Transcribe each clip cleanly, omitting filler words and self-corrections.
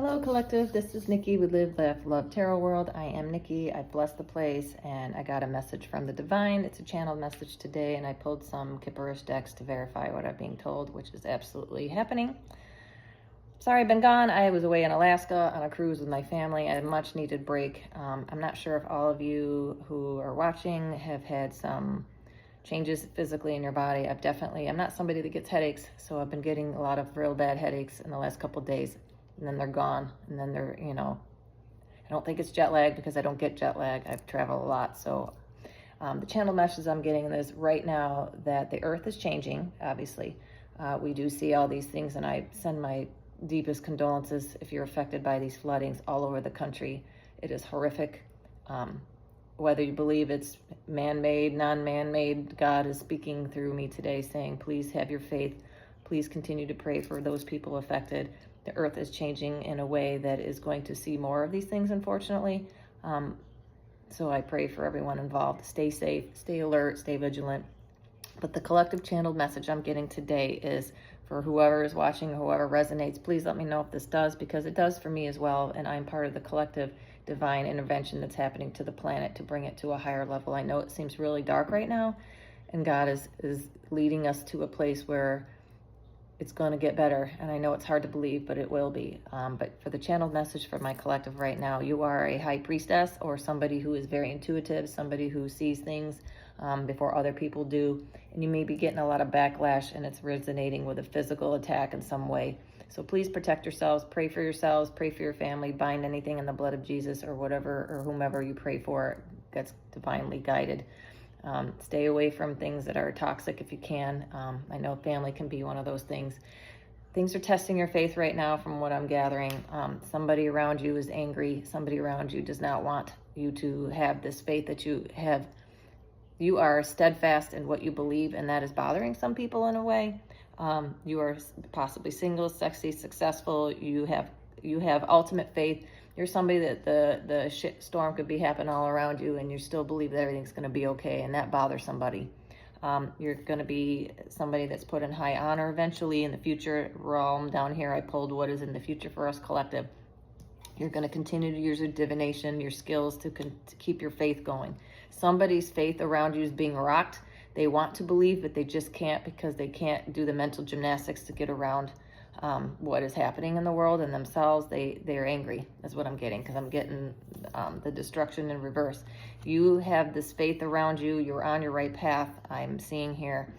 Hello, Collective. This is Nikki with Live, Laugh, Love Tarot World. I am Nikki. I blessed the place, and I got a message from the Divine. It's a channeled message today, and I pulled some Kipperish decks to verify what I'm being told, which is absolutely happening. Sorry, I've been gone. I was away in Alaska on a cruise with my family. I had a much-needed break. I'm not sure if all of you who are watching have had some changes physically in your body. I'm not somebody that gets headaches, so I've been getting a lot of real bad headaches in the last couple of days. And then they're gone, and then I don't think it's jet lag because I don't get jet lag. I've traveled a lot. So the channel message I'm getting is right now that the earth is changing, obviously. We do see all these things, and I send my deepest condolences if you're affected by these floodings all over the country. It is horrific. Whether you believe it's man-made, non-man-made, God is speaking through me today saying, please have your faith. Please continue to pray for those people affected. The earth is changing in a way that is going to see more of these things, unfortunately. So I pray for everyone involved. Stay safe, stay alert, stay vigilant. But the collective channeled message I'm getting today is for whoever is watching, whoever resonates, please let me know if this does, because it does for me as well. And I'm part of the collective divine intervention that's happening to the planet to bring it to a higher level. I know it seems really dark right now, and God is leading us to a place where it's going to get better. And I know it's hard to believe, but it will be. But for the channeled message for my collective right now, you are a high priestess or somebody who is very intuitive, somebody who sees things before other people do. And you may be getting a lot of backlash, and it's resonating with a physical attack in some way. So please protect yourselves, pray for your family, bind anything in the blood of Jesus or whatever, or whomever you pray for gets divinely guided. Stay away from things that are toxic if you can. I know family can be one of those things. Things are testing your faith right now from what I'm gathering. Somebody around you is angry. Somebody around you does not want you to have this faith that you have. You are steadfast in what you believe, and that is bothering some people in a way. You are possibly single, sexy, successful. You have ultimate faith. You're somebody that the shit storm could be happening all around you, and you still believe that everything's going to be okay, and that bothers somebody. You're going to be somebody that's put in high honor eventually in the future realm. Down here, I pulled what is in the future for us collective. You're going to continue to use your divination, your skills to keep your faith going. Somebody's faith around you is being rocked. They want to believe, but they just can't because they can't do the mental gymnastics to get around what is happening in the world and themselves. They're angry. That's what I'm getting, because I'm getting the destruction in reverse. You have this faith around you. You're on your right path. I'm seeing here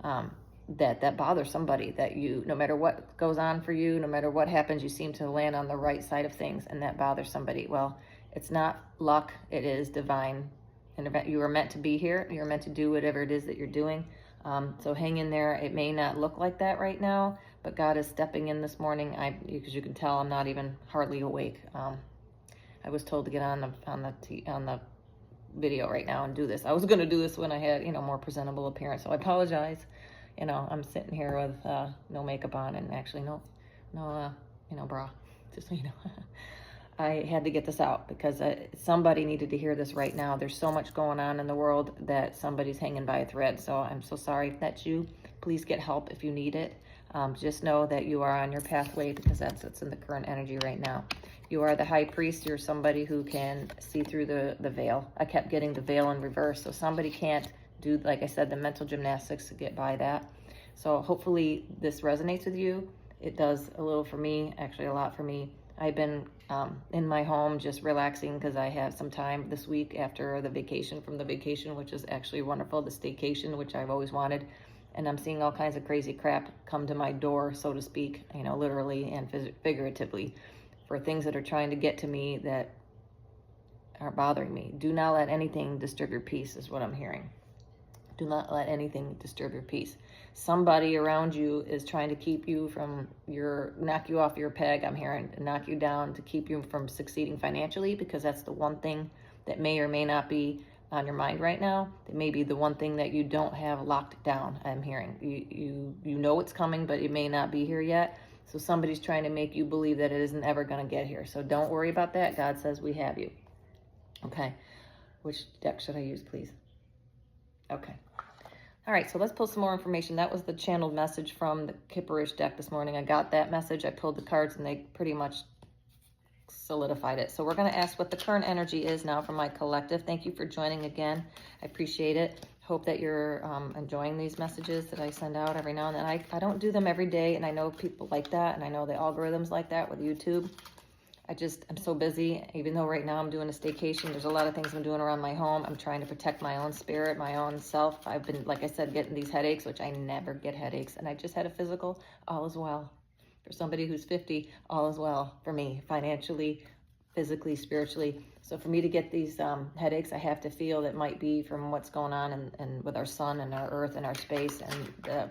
that bothers somebody, that you, no matter what goes on for you, no matter what happens, you seem to land on the right side of things, and that bothers somebody. Well, it's not luck. It is divine. You are meant to be here. You're meant to do whatever it is that you're doing. So hang in there. It may not look like that right now, but God is stepping in this morning. Because you can tell I'm not even hardly awake. I was told to get on the video right now and do this. I was going to do this when I had more presentable appearance. So I apologize. I'm sitting here with no makeup on, and actually no bra. Just so you know. I had to get this out because somebody needed to hear this right now. There's so much going on in the world that somebody's hanging by a thread. So I'm so sorry if that's you. Please get help if you need it. Just know that you are on your pathway, because that's what's in the current energy right now. You are the high priest. You're somebody who can see through the veil. I kept getting the veil in reverse. So somebody can't do, like I said, the mental gymnastics to get by that. So hopefully this resonates with you. It does a little for me, actually a lot for me. I've been in my home just relaxing because I have some time this week after the vacation from the vacation, which is actually wonderful, the staycation, which I've always wanted. And I'm seeing all kinds of crazy crap come to my door, so to speak, literally and figuratively, for things that are trying to get to me that are bothering me. Do not let anything disturb your peace, is what I'm hearing. Do not let anything disturb your peace. Somebody around you is trying to keep you from knock you off your peg, I'm hearing, knock you down to keep you from succeeding financially, because that's the one thing that may or may not be on your mind right now. It may be the one thing that you don't have locked down, I'm hearing. You know it's coming, but it may not be here yet. So somebody's trying to make you believe that it isn't ever going to get here. So don't worry about that. God says we have you. Okay. Which deck should I use, please? Okay. All right, so let's pull some more information. That was the channeled message from the Kipperish deck this morning. I got that message. I pulled the cards, and they pretty much solidified it. So we're going to ask what the current energy is now from my collective. Thank you for joining again. I appreciate it. Hope that you're enjoying these messages that I send out every now and then. I don't do them every day, and I know people like that, and I know the algorithms like that with YouTube. I'm so busy, even though right now I'm doing a staycation. There's a lot of things I'm doing around my home. I'm trying to protect my own spirit, my own self. I've been, like I said, getting these headaches, which I never get headaches. And I just had a physical. All is well. For somebody who's 50, all is well for me, financially, physically, spiritually. So for me to get these headaches, I have to feel that might be from what's going on and with our sun and our earth and our space, and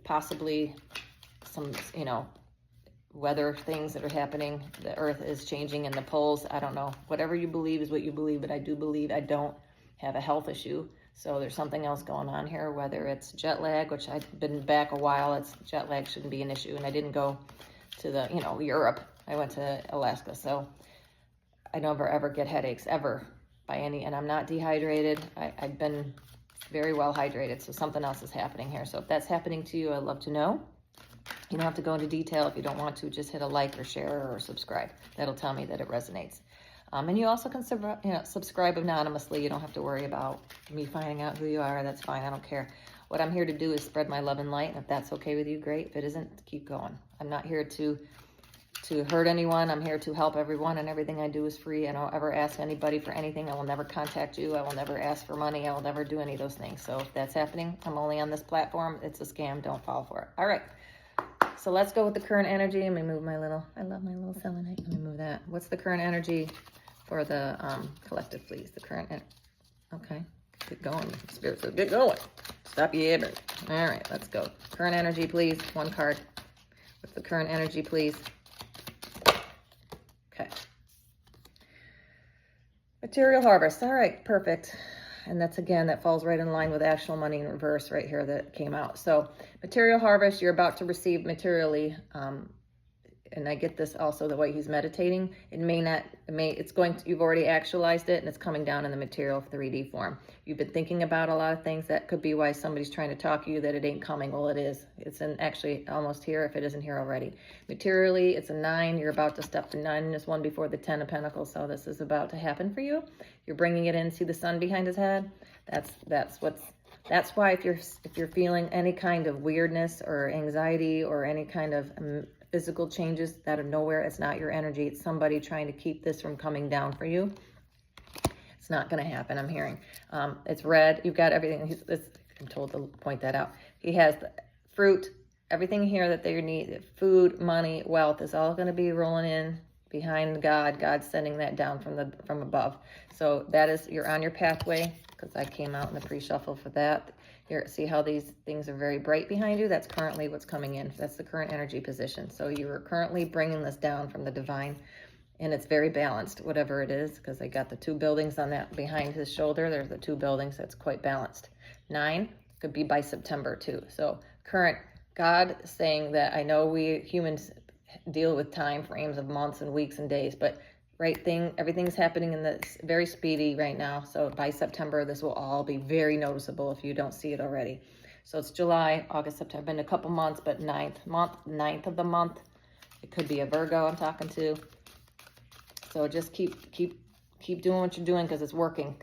possibly some, weather things that are happening. The earth is changing and the poles. I don't know. Whatever you believe is what you believe, but I do believe I don't have a health issue. So there's something else going on here, whether it's jet lag, which I've been back a while. Jet lag shouldn't be an issue. And I didn't go to Europe. I went to Alaska. So I never ever get headaches ever and I'm not dehydrated. I've been very well hydrated. So something else is happening here. So if that's happening to you, I'd love to know. You don't have to go into detail if you don't want to. Just hit a like or share or subscribe. That'll tell me that it resonates. And you also can subscribe anonymously. You don't have to worry about me finding out who you are. That's fine. I don't care. What I'm here to do is spread my love and light. And if that's okay with you, great. If it isn't, keep going. I'm not here to hurt anyone. I'm here to help everyone, and everything I do is free. I don't ever ask anybody for anything. I will never contact you. I will never ask for money. I will never do any of those things. So if that's happening, I'm only on this platform. It's a scam. Don't fall for it. All right. So let's go with the current energy. Let me move I love my little selenite. Let me move that. What's the current energy for the collective, please? The current, okay. Get going. Spirit says, get going. Stop yabbering. All right, let's go. Current energy, please. One card. What's the current energy, please? Okay. Material harvest. All right, perfect. And that's, again, that falls right in line with actual money in reverse right here that came out. So material harvest, you're about to receive materially. And I get this also the way he's meditating. You've already actualized it, and it's coming down in the material 3D form. You've been thinking about a lot of things. That could be why somebody's trying to talk to you that it ain't coming. Well, it is. It's actually almost here if it isn't here already. Materially, it's a 9. You're about to step to 9 in this one before the 10 of Pentacles. So this is about to happen for you. You're bringing it in. See the sun behind his head? That's why if you're feeling any kind of weirdness or anxiety or any kind of physical changes out of nowhere, it's not your energy. It's somebody trying to keep this from coming down for you. It's not going to happen, I'm hearing. It's red. You've got everything. I'm told to point that out. He has the fruit, everything here that they need. Food, money, wealth is all going to be rolling in behind God. God's sending that down from above. So you're on your pathway, because I came out in the pre-shuffle for that. Here, see how these things are very bright behind you? That's currently what's coming in. That's the current energy position. So you are currently bringing this down from the divine, and it's very balanced, whatever it is, because I got the 2 buildings on that behind his shoulder. There's the 2 buildings. That's quite balanced. 9 could be by September too. So current, God saying that I know we humans deal with time frames of months and weeks and days, but everything's happening in this very speedy right now. So by September, this will all be very noticeable if you don't see it already. So it's July, August, September, been a couple months, but 9th of the month. It could be a Virgo I'm talking to. So just keep doing what you're doing, because it's working.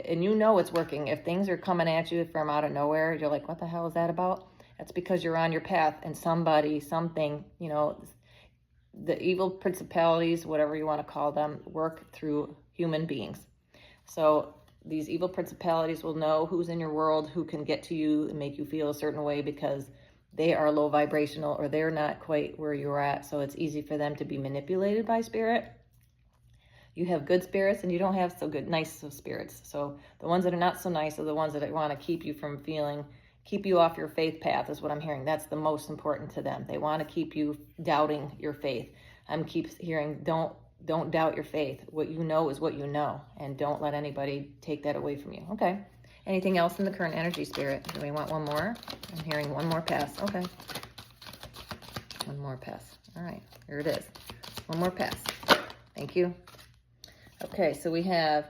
And you know it's working. If things are coming at you from out of nowhere, you're like, what the hell is that about? That's because you're on your path, and something, the evil principalities, whatever you want to call them, work through human beings. So these evil principalities will know who's in your world, who can get to you and make you feel a certain way, because they are low vibrational, or they're not quite where you're at. So it's easy for them to be manipulated by spirit. You have good spirits, and you don't have so good, nice spirits. So the ones that are not so nice are the ones that want to keep you off your faith path, is what I'm hearing. That's the most important to them. They want to keep you doubting your faith. I'm keep hearing, don't doubt your faith. What you know is what you know, and don't let anybody take that away from you. Okay. Anything else in the current energy, spirit? Do we want one more? I'm hearing one more pass. Okay. One more pass. All right. Here it is. One more pass. Thank you. Okay. So we have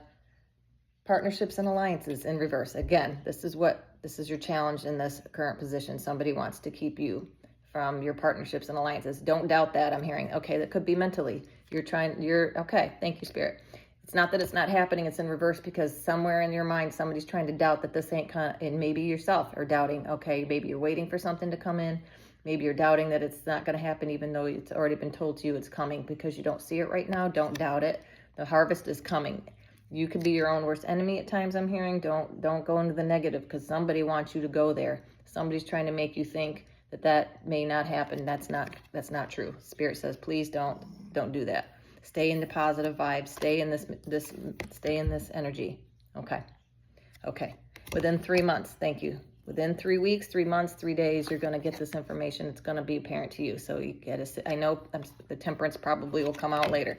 partnerships and alliances in reverse. Again, this is your challenge in this current position. Somebody wants to keep you from your partnerships and alliances. Don't doubt that, I'm hearing. Okay, that could be mentally. Okay, thank you, Spirit. It's not that it's not happening, it's in reverse, because somewhere in your mind, somebody's trying to doubt that this ain't and maybe yourself are doubting, okay, maybe you're waiting for something to come in. Maybe you're doubting that it's not going to happen, even though it's already been told to you it's coming, because you don't see it right now. Don't doubt it. The harvest is coming. You could be your own worst enemy at times, I'm hearing. Don't go into the negative, because somebody wants you to go there. Somebody's trying to make you think that may not happen. That's not true. Spirit says, please don't do that. Stay in the positive vibes. Stay in this energy. Okay. Within 3 months, thank you. Within 3 weeks, 3 months, 3 days, you're going to get this information. It's going to be apparent to you. So you get I know the temperance probably will come out later,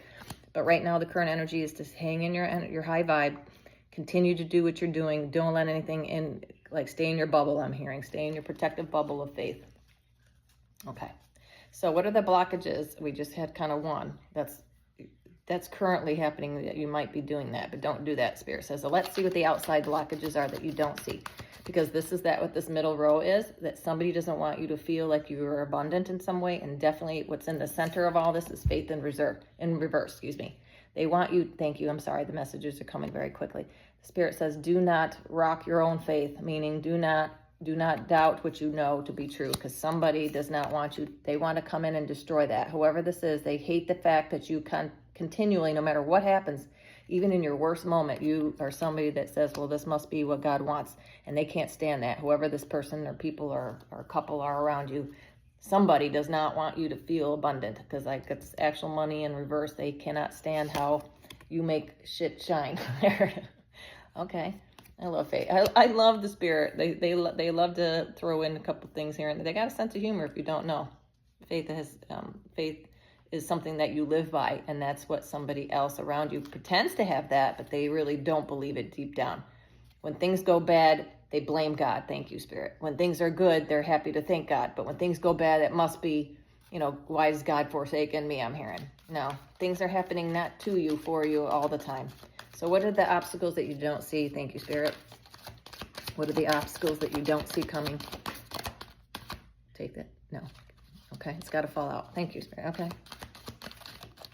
but right now the current energy is to hang in your high vibe. Continue to do what you're doing. Don't let anything in, like, stay in your bubble. I'm hearing, stay in your protective bubble of faith. Okay. So what are the blockages? We just had kind of one. That's currently happening, that you might be doing that, but don't do that, Spirit says. So let's see what the outside blockages are that you don't see. Because this is what this middle row is, that somebody doesn't want you to feel like you are abundant in some way. And definitely what's in the center of all this is faith in reverse. They want you, thank you, I'm sorry, the messages are coming very quickly. The Spirit says, do not rock your own faith, meaning do not doubt what you know to be true, because somebody does not want you. They want to come in and destroy that. Whoever this is, they hate the fact that you continually, no matter what happens, even in your worst moment, you are somebody that says, well, this must be what God wants. And they can't stand that. Whoever this person or people or couple are around you, somebody does not want you to feel abundant, because like it's actual money in reverse. They cannot stand how you make shit shine. Okay. I love faith. I love the Spirit. They love to throw in a couple things here, and they got a sense of humor. If you don't know, faith is something that you live by, and that's what somebody else around you pretends to have that, but they really don't believe it deep down. When things go bad, they blame God. Thank you, Spirit. When things are good, they're happy to thank God. But when things go bad, it must be, why is God forsaken me? I'm hearing. No, things are happening not to you, for you all the time. So what are the obstacles that you don't see? Thank you, Spirit. What are the obstacles that you don't see coming? Take that. No. Okay, it's got to fall out. Thank you, Spirit. Okay.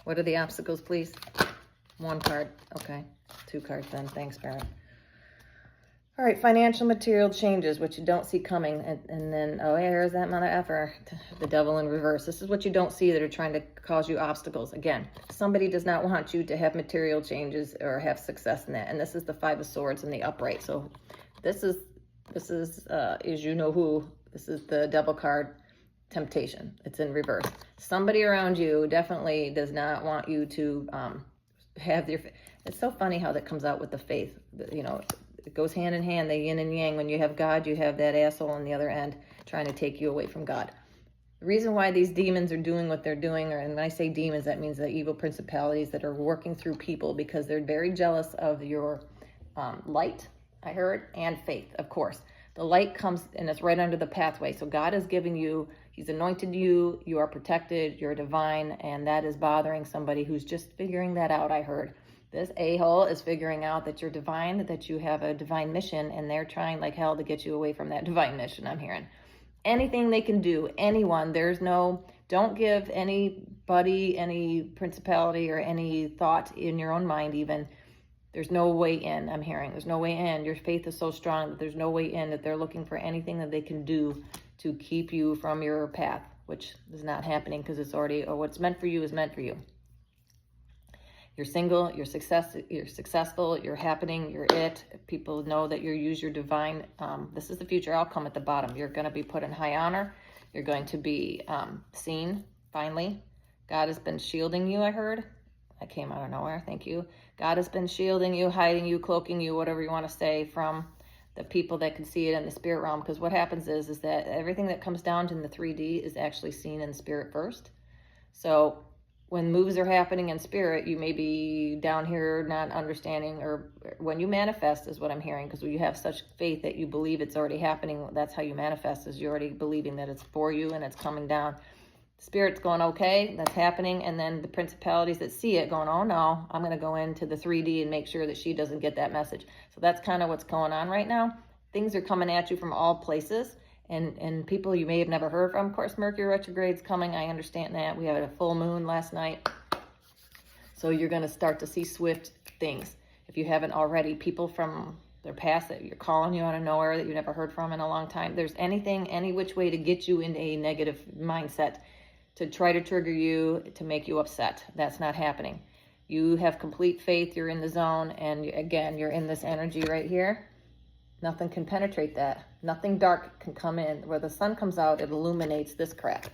What are the obstacles, please? 1 card. Okay. 2 cards then. Thanks, Spirit. All right, financial material changes, which you don't see coming. And then, oh, yeah, here's that mother effer, the devil in reverse. This is what you don't see that are trying to cause you obstacles. Again, somebody does not want you to have material changes or have success in that. And this is the 5 of Swords in the upright. So this is you know who. This is the devil card, temptation. It's in reverse. Somebody around you definitely does not want you to have your, it's so funny how that comes out with the faith, it goes hand in hand, the yin and yang. When you have God, you have that asshole on the other end trying to take you away from God. The reason why these demons are doing what they're doing, and when I say demons, that means the evil principalities that are working through people, because they're very jealous of your light, I heard, and faith, of course. The light comes and it's right under the pathway. So God is giving you, He's anointed you, you are protected, you're divine, and that is bothering somebody who's just figuring that out, I heard. This a-hole is figuring out that you're divine, that you have a divine mission, and they're trying like hell to get you away from that divine mission, I'm hearing. Anything they can do, anyone, don't give anybody any principality or any thought in your own mind even. There's no way in, I'm hearing. There's no way in. Your faith is so strong that there's no way in, that they're looking for anything that they can do to keep you from your path, which is not happening, because it's already, or what's meant for you is meant for you. You're single, you're successful, you're happening, you're it. People know that you use your divine, this is the future outcome at the bottom. You're going to be put in high honor. You're going to be seen, finally. God has been shielding you, I heard. That came out of nowhere, thank you. God has been shielding you, hiding you, cloaking you, whatever you want to say, from the people that can see it in the spirit realm. Because what happens is that everything that comes down to the 3D is actually seen in the spirit first. So when moves are happening in spirit, you may be down here not understanding, or when you manifest is what I'm hearing, because when you have such faith that you believe it's already happening, that's how you manifest, is you're already believing that it's for you and it's coming down. Spirit's going, okay, that's happening, and then the principalities that see it going, oh no, I'm going to go into the 3D and make sure that she doesn't get that message. So that's kind of what's going on right now. Things are coming at you from all places, and people you may have never heard from. Of course, Mercury retrograde's coming. I understand that. We had a full moon last night. So you're going to start to see swift things. If you haven't already, people from their past that you're calling you out of nowhere that you never heard from in a long time. There's anything, any which way to get you in a negative mindset, to try to trigger you, to make you upset. That's not happening. You have complete faith. You're in the zone. And again, you're in this energy right here. Nothing can penetrate that. Nothing dark can come in. Where the sun comes out, it illuminates this crap.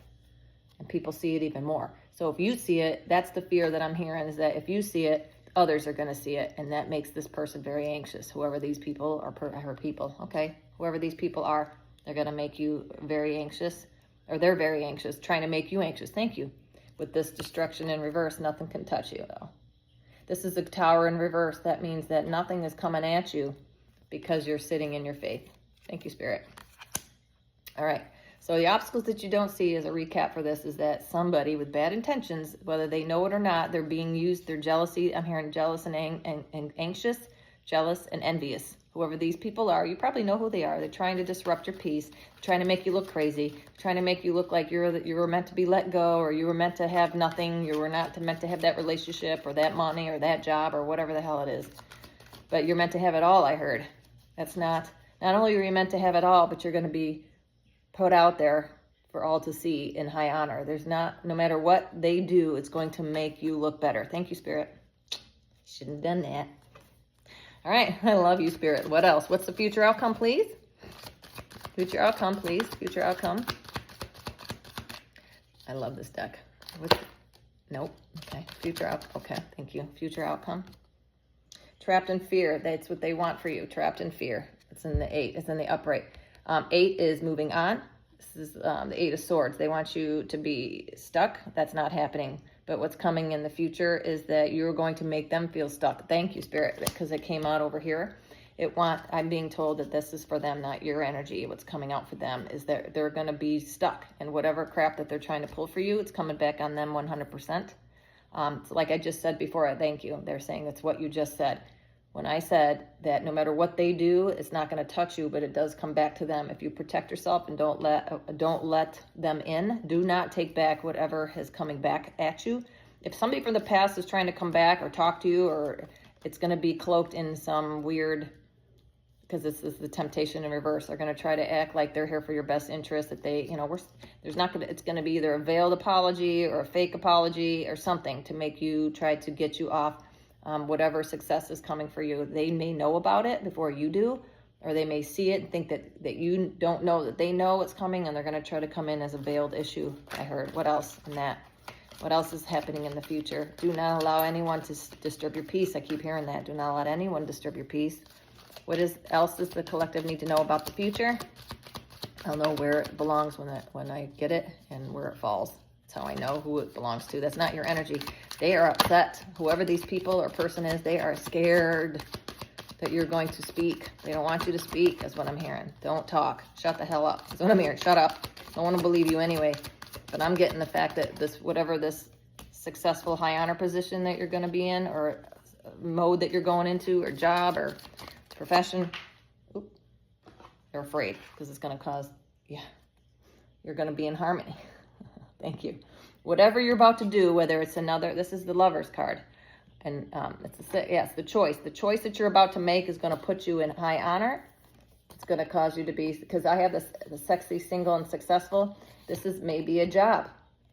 And people see it even more. So if you see it, that's the fear that I'm hearing, is that if you see it, others are going to see it. And that makes this person very anxious. Whoever these people are, her people, okay? Whoever these people are, they're going to make you very anxious. Or they're very anxious, trying to make you anxious. Thank you. With this destruction in reverse, nothing can touch you, though. This is a tower in reverse. That means that nothing is coming at you because you're sitting in your faith. Thank you, Spirit. All right. So the obstacles that you don't see, as a recap for this, is that somebody with bad intentions, whether they know it or not, they're being used, their jealousy. I'm hearing jealous and anxious, jealous and envious. Whoever these people are, you probably know who they are. They're trying to disrupt your peace, trying to make you look crazy, trying to make you look like you were meant to be let go, or you were meant to have nothing. You were not meant to have that relationship or that money or that job or whatever the hell it is. But you're meant to have it all, I heard. That's not only are you meant to have it all, but you're going to be put out there for all to see in high honor. No matter what they do, it's going to make you look better. Thank you, Spirit. Shouldn't have done that. All right. I love you, Spirit. What else? What's the future outcome, please? Future outcome, please. Future outcome. I love this deck. Nope. Okay. Future outcome. Okay. Thank you. Future outcome. Trapped in fear. That's what they want for you. Trapped in fear. It's in the 8. It's in the upright. 8 is moving on. This is the 8 of Swords. They want you to be stuck. That's not happening. But what's coming in the future is that you're going to make them feel stuck. Thank you, Spirit, because it came out over here. I'm being told that this is for them, not your energy. What's coming out for them is that they're going to be stuck. And whatever crap that they're trying to pull for you, it's coming back on them 100%. So like I just said before, thank you. They're saying that's what you just said. When I said that no matter what they do, it's not going to touch you, but it does come back to them. If you protect yourself and don't let them in, do not take back whatever is coming back at you. If somebody from the past is trying to come back or talk to you, or it's going to be cloaked in some weird, because this is the temptation in reverse. They're going to try to act like they're here for your best interest. That they, it's going to be either a veiled apology or a fake apology or something to make you try to get you off. Whatever success is coming for you. They may know about it before you do, or they may see it and think that you don't know that they know what's coming, and they're going to try to come in as a veiled issue, I heard. What else in that? What else is happening in the future? Do not allow anyone to disturb your peace. I keep hearing that. Do not let anyone disturb your peace. What else does the collective need to know about the future? I'll know where it belongs when I get it and where it falls. That's how I know who it belongs to. That's not your energy. They are upset. Whoever these people or person is, they are scared that you're going to speak. They don't want you to speak, is what I'm hearing. Don't talk. Shut the hell up. That's what I'm hearing. Shut up. I don't want to believe you anyway. But I'm getting the fact that whatever this successful high honor position that you're going to be in, or mode that you're going into, or job, or profession, they're afraid because it's going to cause, you're going to be in harmony. Thank you. Whatever you're about to do, whether it's this is the Lover's card. And it's the choice. The choice that you're about to make is going to put you in high honor. It's going to cause you to be, because I have the sexy, single, and successful. This is maybe a job.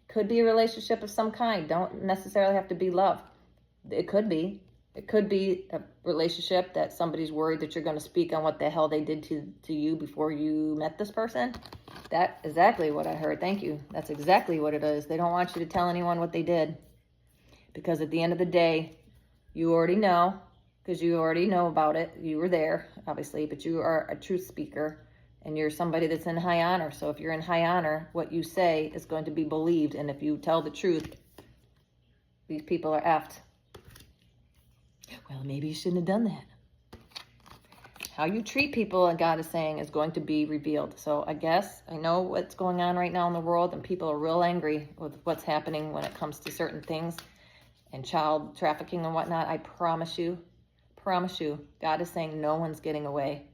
Could be a relationship of some kind. Don't necessarily have to be love. It could be. It could be a relationship that somebody's worried that you're going to speak on what the hell they did to you before you met this person. That's exactly what I heard. Thank you. That's exactly what it is. They don't want you to tell anyone what they did. Because at the end of the day, you already know, because you already know about it. You were there, obviously, but you are a truth speaker, and you're somebody that's in high honor. So if you're in high honor, what you say is going to be believed. And if you tell the truth, these people are effed. Well, maybe you shouldn't have done that. How you treat people, and God is saying, is going to be revealed. So I guess I know what's going on right now in the world, and people are real angry with what's happening when it comes to certain things and child trafficking and whatnot. I promise you, God is saying no one's getting away.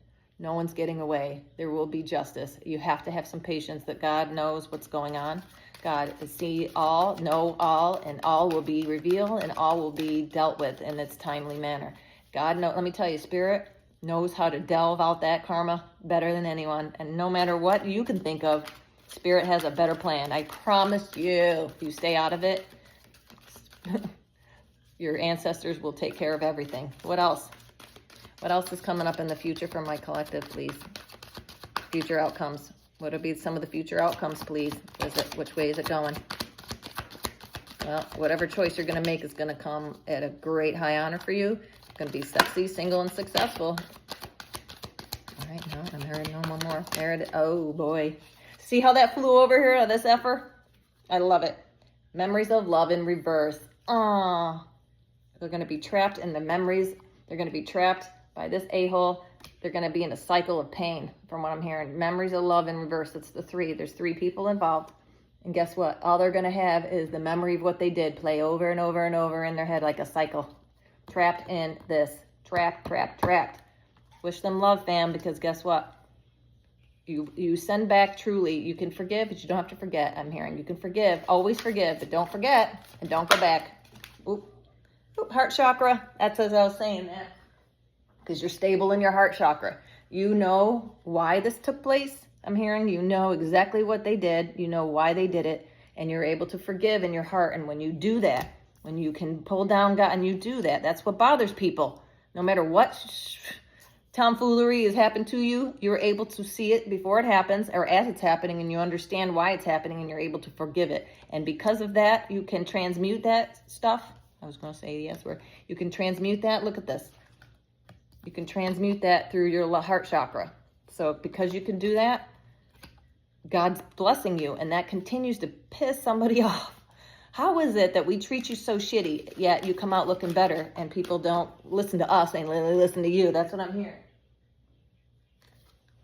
No one's getting away. There will be justice. You have to have some patience that God knows what's going on. God see all, know all, and all will be revealed and all will be dealt with in its timely manner. God knows, let me tell you, Spirit knows how to delve out that karma better than anyone. And no matter what you can think of, Spirit has a better plan. I promise you, if you stay out of it, your ancestors will take care of everything. What else? What else is coming up in the future for my collective, please? Future outcomes. What would be some of the future outcomes, please? Which way is it going? Well, whatever choice you're going to make is going to come at a great high honor for you. It's going to be sexy, single, and successful. All right, no, I'm hearing no more. There it is. Oh, boy. See how that flew over here, this effer? I love it. Memories of love in reverse. Aww. They're going to be trapped in the memories. They're going to be trapped by this a-hole. They're going to be in a cycle of pain, from what I'm hearing. Memories of love in reverse. It's the three. There's three people involved. And guess what? All they're going to have is the memory of what they did play over and over and over in their head like a cycle. Trapped in this. Trapped, trapped, trapped. Wish them love, fam, because guess what? You send back truly. You can forgive, but you don't have to forget. I'm hearing you can forgive. Always forgive, but don't forget and don't go back. Oop. Oop, heart chakra. That's as I was saying that. Because you're stable in your heart chakra. You know why this took place. I'm hearing you know exactly what they did. You know why they did it. And you're able to forgive in your heart. And when you do that, when you can pull down God and you do that, that's what bothers people. No matter what tomfoolery has happened to you, you're able to see it before it happens or as it's happening, and you understand why it's happening, and you're able to forgive it. And because of that, you can transmute that stuff. I was going to say the S word. You can transmute that. Look at this. You can transmute that through your heart chakra. So because you can do that, God's blessing you, and that continues to piss somebody off. How is it that we treat you so shitty, yet you come out looking better and people don't listen to us, they listen to you? That's what I'm hearing.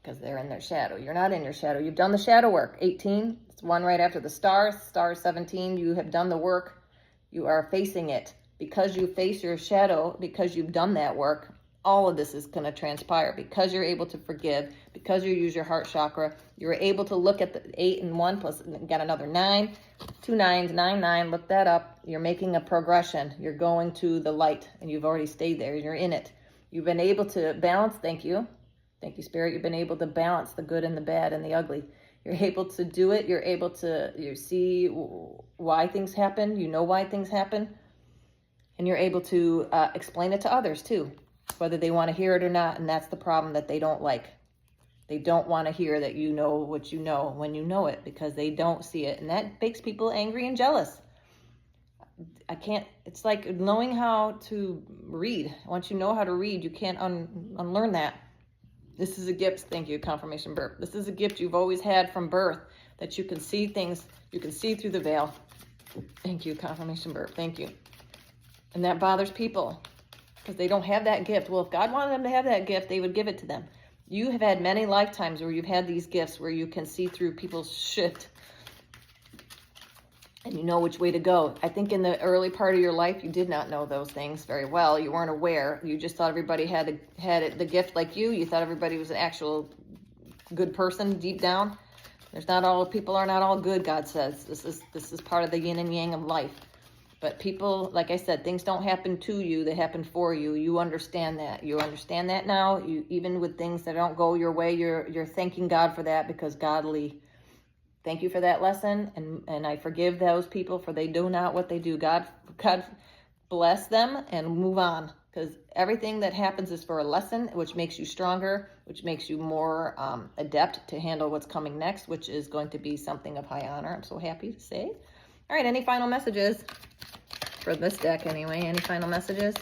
Because they're in their shadow. You're not in your shadow. You've done the shadow work. 18, it's one right after the stars. Star 17, you have done the work. You are facing it. Because you face your shadow, because you've done that work, all of this is going to transpire. Because you're able to forgive, because you use your heart chakra, you're able to look at the 8 and 1 plus, got another 9, 2 9s, 9 9, look that up. You're making a progression. You're going to the light, and you've already stayed there. You're in it. You've been able to balance, thank you, Spirit. You've been able to balance the good and the bad and the ugly. You're able to do it. You're able to you see why things happen. You know why things happen. And you're able to explain it to others too, whether they want to hear it or not. And that's the problem that they don't like. They don't want to hear that you know what you know when you know it, because they don't see it. And that makes people angry and jealous. It's like knowing how to read. Once you know how to read, you can't unlearn that. This is a gift. Thank you, confirmation burp. This is a gift you've always had from birth, that you can see things. You can see through the veil. Thank you, confirmation burp. Thank you. And that bothers people because they don't have that gift. Well, if God wanted them to have that gift, they would give it to them. You have had many lifetimes where you've had these gifts where you can see through people's shit and you know which way to go. I think in the early part of your life, you did not know those things very well. You weren't aware. You just thought everybody had the gift like you. You thought everybody was an actual good person deep down. People are not all good, God says. This is part of the yin and yang of life. But people, like I said, things don't happen to you, they happen for you. You understand that. You understand that now. Even with things that don't go your way, you're thanking God for that, because godly. Thank you for that lesson, and I forgive those people, for they do not what they do. God bless them and move on, because everything that happens is for a lesson, which makes you stronger, which makes you more adept to handle what's coming next, which is going to be something of high honor. I'm so happy to say. All right, any final messages for this deck anyway? Any final messages?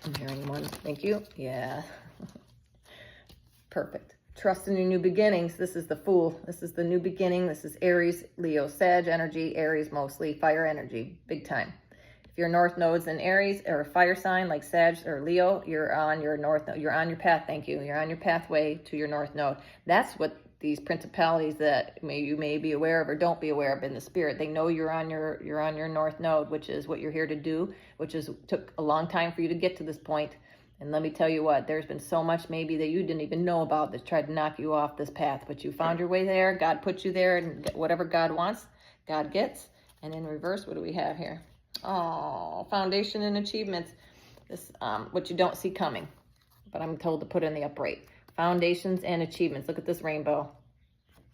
I'm hearing one. Thank you. Yeah. Perfect. Trust in your new beginnings. This is the Fool. This is the new beginning. This is Aries, Leo, Sag energy. Aries mostly fire energy, big time. If your north node's in Aries or a fire sign like Sag or Leo, you're on your north node. You're on your path. Thank you. You're on your pathway to your north node. That's what these principalities that you may be aware of or don't be aware of in the spirit. They know you're on your north node, which is what you're here to do, which took a long time for you to get to this point. And let me tell you what, there's been so much maybe that you didn't even know about that tried to knock you off this path, but you found your way there. God put you there, and whatever God wants, God gets. And in reverse, what do we have here? Oh, foundation and achievements. This, what you don't see coming, but I'm told to put in the upright. Foundations and achievements. Look at this rainbow.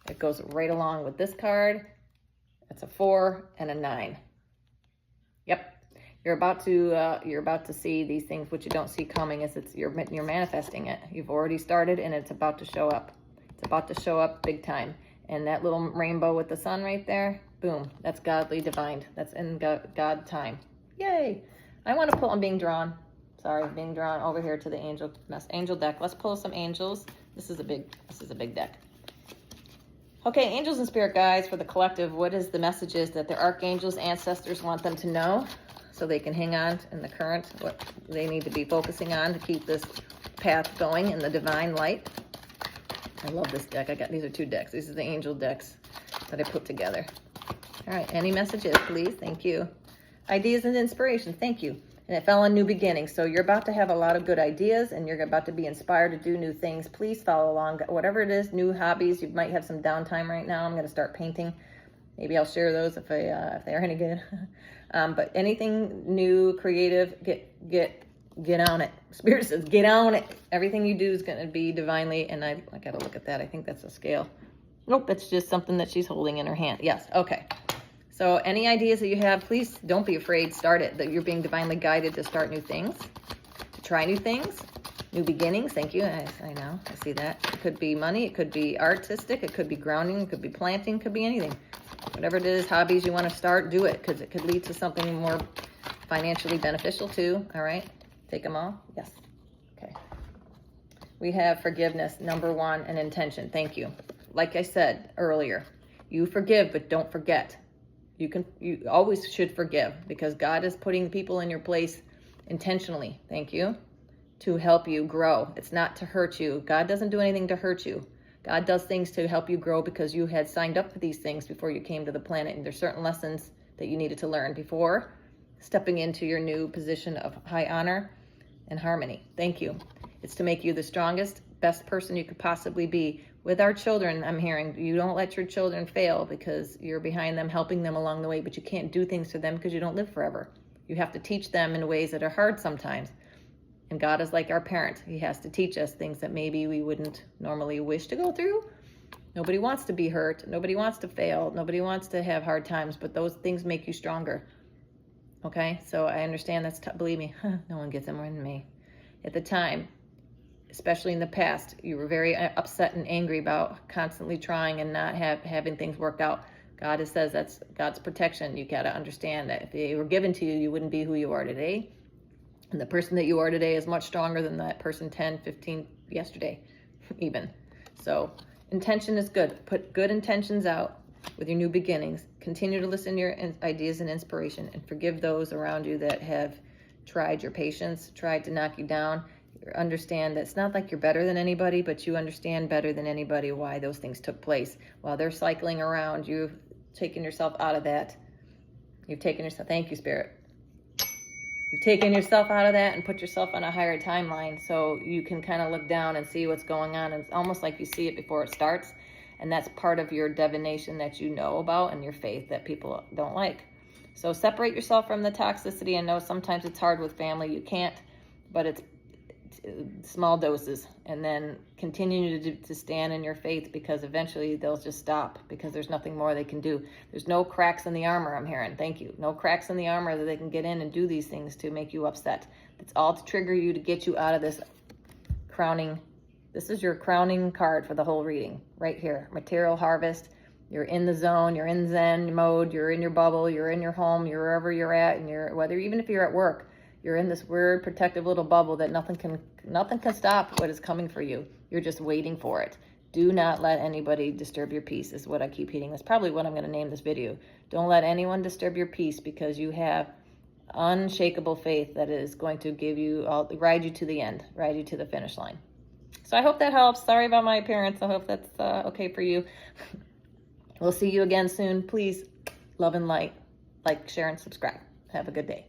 It goes right along with this card. It's a 4 and a 9. Yep. You're about to see these things. What you don't see coming is you're manifesting it. You've already started, and it's about to show up. It's about to show up big time. And that little rainbow with the sun right there, boom, that's godly divine. That's in God time. Yay! I want to pull. I'm being drawn. Sorry, being drawn over here to the angel deck. Let's pull some angels. This is a big deck. Okay, angels and spirit guides for the collective. What is the messages that their archangels, ancestors want them to know, so they can hang on in the current, what they need to be focusing on to keep this path going in the divine light. I love this deck. These are 2 decks. These are the angel decks that I put together. All right, any messages, please? Thank you. Ideas and inspiration. Thank you. And it fell on new beginnings. So you're about to have a lot of good ideas, and you're about to be inspired to do new things. Please follow along. Whatever it is, new hobbies. You might have some downtime right now. I'm going to start painting. Maybe I'll share those if they're any good. But anything new, creative, get on it. Spirit says, get on it. Everything you do is going to be divinely. And I got to look at that. I think that's a scale. Nope, that's just something that she's holding in her hand. Yes, okay. So any ideas that you have, please don't be afraid. Start it. That you're being divinely guided to start new things, to try new things, new beginnings. Thank you. I know. I see that. It could be money. It could be artistic. It could be grounding. It could be planting. It could be anything. Whatever it is, hobbies you want to start, do it, because it could lead to something more financially beneficial too. All right. Take them all. Yes. Okay. We have forgiveness, number 1, and intention. Thank you. Like I said earlier, you forgive, but don't forget. You always should forgive, because God is putting people in your place intentionally. Thank you. To help you grow. It's not to hurt you. God doesn't do anything to hurt you. God does things to help you grow, because you had signed up for these things before you came to the planet. And there's certain lessons that you needed to learn before stepping into your new position of high honor and harmony. Thank you. It's to make you the strongest, best person you could possibly be. With our children, I'm hearing, you don't let your children fail because you're behind them, helping them along the way, but you can't do things for them because you don't live forever. You have to teach them in ways that are hard sometimes. And God is like our parent. He has to teach us things that maybe we wouldn't normally wish to go through. Nobody wants to be hurt. Nobody wants to fail. Nobody wants to have hard times, but those things make you stronger. Okay? So I understand that's tough. Believe me, no one gets it more than me. At the time, especially in the past, you were very upset and angry about constantly trying and not having things work out. God says that's God's protection. You got to understand that if they were given to you, you wouldn't be who you are today. And the person that you are today is much stronger than that person 10, 15, yesterday, even. So intention is good. Put good intentions out with your new beginnings. Continue to listen to your ideas and inspiration, and forgive those around you that have tried your patience, tried to knock you down. Understand that it's not like you're better than anybody, but you understand better than anybody why those things took place. While they're cycling around, you've taken yourself out of that. You've taken yourself, thank you, Spirit. You've taken yourself out of that and put yourself on a higher timeline, so you can kind of look down and see what's going on. It's almost like you see it before it starts, and that's part of your divination that you know about, and your faith that people don't like. So separate yourself from the toxicity. I know sometimes it's hard with family. You can't, but it's small doses, and then continue to stand in your faith, because eventually they'll just stop, because there's nothing more they can do. There's no cracks in the armor, I'm hearing. Thank you. No cracks in the armor that they can get in and do these things to make you upset. It's all to trigger you, to get you out of this crowning. This is your crowning card for the whole reading right here. Material harvest. You're in the zone, you're in Zen mode, you're in your bubble, you're in your home, you're wherever you're at, and even if you're at work, you're in this weird protective little bubble that nothing can stop what is coming for you. You're just waiting for it. Do not let anybody disturb your peace, is what I keep hitting. That's probably what I'm going to name this video. Don't let anyone disturb your peace, because you have unshakable faith that is going to ride you to the end, ride you to the finish line. So I hope that helps. Sorry about my appearance. I hope that's okay for you. We'll see you again soon. Please, love and light. Like, share, and subscribe. Have a good day.